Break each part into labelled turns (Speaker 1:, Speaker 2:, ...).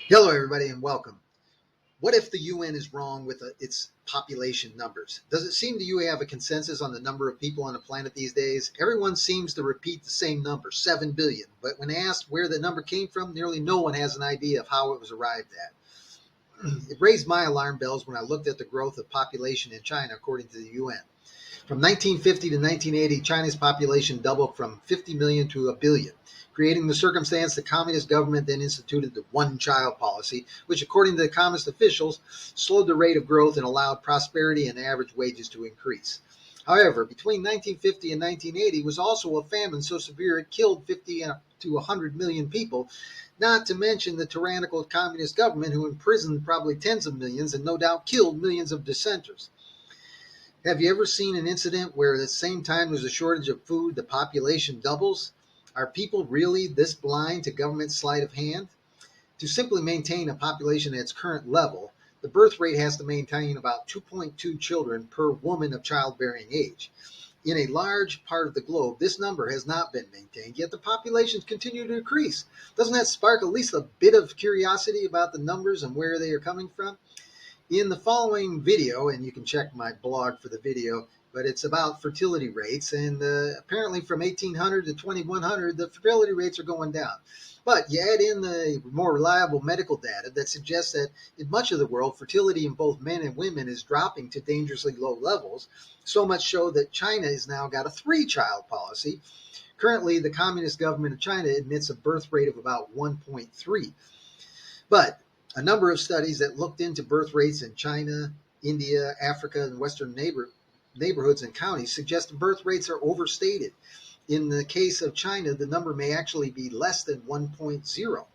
Speaker 1: Hello, everybody, and welcome. What if the UN is wrong with its population numbers? Does it seem to you we have a consensus on the number of people on the planet these days? Everyone seems to repeat the same number, 7 billion. But when asked where the number came from, nearly no one has an idea of how it was arrived at. It raised my alarm bells when I looked at the growth of population in China, according to the UN. From 1950 to 1980, China's population doubled from 50 million to a billion, creating the circumstance the communist government then instituted the one-child policy, which, according to the communist officials, slowed the rate of growth and allowed prosperity and average wages to increase. However, between 1950 and 1980 was also a famine so severe it killed 50 to 100 million people, not to mention the tyrannical communist government who imprisoned probably tens of millions and no doubt killed millions of dissenters. Have you ever seen an incident where at the same time there's a shortage of food, the population doubles? Are people really this blind to government sleight of hand? To simply maintain a population at its current level, the birth rate has to maintain about 2.2 children per woman of childbearing age. In a large part of the globe, this number has not been maintained, yet the populations continue to increase. Doesn't that spark at least a bit of curiosity about the numbers and where they are coming from? In the following video, and you can check my blog for the video, but it's about fertility rates, and apparently from 1800 to 2100, the fertility rates are going down. But you add in the more reliable medical data that suggests that in much of the world, fertility in both men and women is dropping to dangerously low levels, so much so that China has now got a three-child policy. Currently, the Communist government of China admits a birth rate of about 1.3. But a number of studies that looked into birth rates in China, India, Africa, and Western neighborhoods and counties suggest the birth rates are overstated. In the case of China, the number may actually be less than 1.0.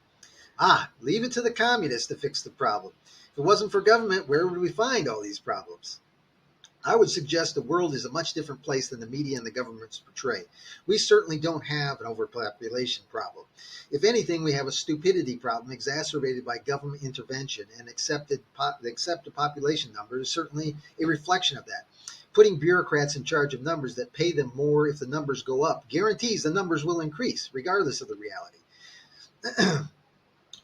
Speaker 1: Leave it to the communists to fix the problem. If it wasn't for government, where would we find all these problems? I would suggest the world is a much different place than the media and the governments portray. We certainly don't have an overpopulation problem. If anything, we have a stupidity problem exacerbated by government intervention, and accepted population number is certainly a reflection of that. Putting bureaucrats in charge of numbers that pay them more if the numbers go up guarantees the numbers will increase, regardless of the reality.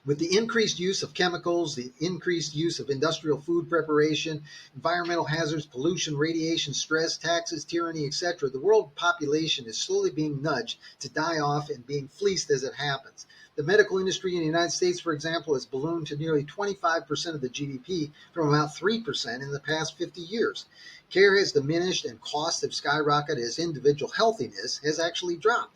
Speaker 1: With the increased use of chemicals, the increased use of industrial food preparation, environmental hazards, pollution, radiation, stress, taxes, tyranny, etc., the world population is slowly being nudged to die off and being fleeced as it happens. The medical industry in the United States, for example, has ballooned to nearly 25% of the GDP from about 3% in the past 50 years. Care has diminished and costs have skyrocketed as individual healthiness has actually dropped.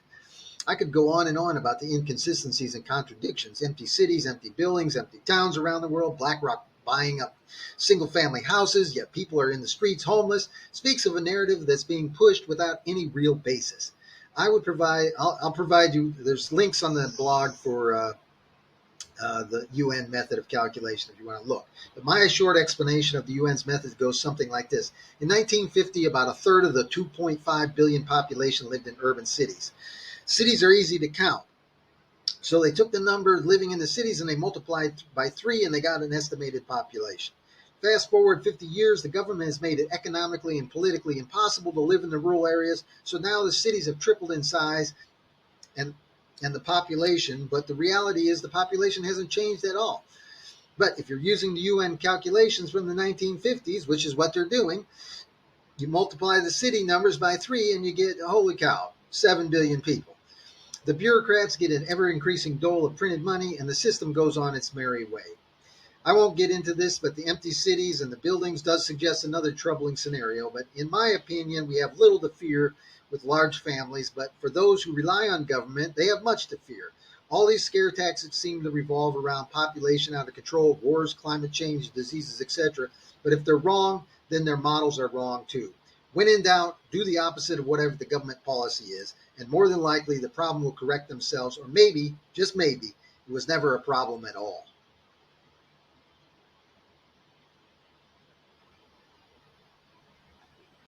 Speaker 1: I could go on and on about the inconsistencies and contradictions. Empty cities, empty buildings, empty towns around the world, BlackRock buying up single-family houses, yet people are in the streets homeless, speaks of a narrative that's being pushed without any real basis. I'll provide you, there's links on the blog for the UN method of calculation if you want to look. But my short explanation of the UN's method goes something like this. In 1950, about a third of the 2.5 billion population lived in urban cities. Cities are easy to count. So they took the number living in the cities and they multiplied by 3 and they got an estimated population. Fast forward 50 years, the government has made it economically and politically impossible to live in the rural areas. So now the cities have tripled in size and the population, but the reality is the population hasn't changed at all. But if you're using the UN calculations from the 1950s, which is what they're doing, you multiply the city numbers by 3 and you get, holy cow, 7 billion people. The bureaucrats get an ever-increasing dole of printed money, and the system goes on its merry way. I won't get into this, but the empty cities and the buildings does suggest another troubling scenario. But in my opinion, we have little to fear with large families, but for those who rely on government, they have much to fear. All these scare tactics seem to revolve around population out of control, wars, climate change, diseases, etc. But if they're wrong, then their models are wrong too. When in doubt, do the opposite of whatever the government policy is, and more than likely the problem will correct themselves, or maybe, just maybe, it was never a problem at all.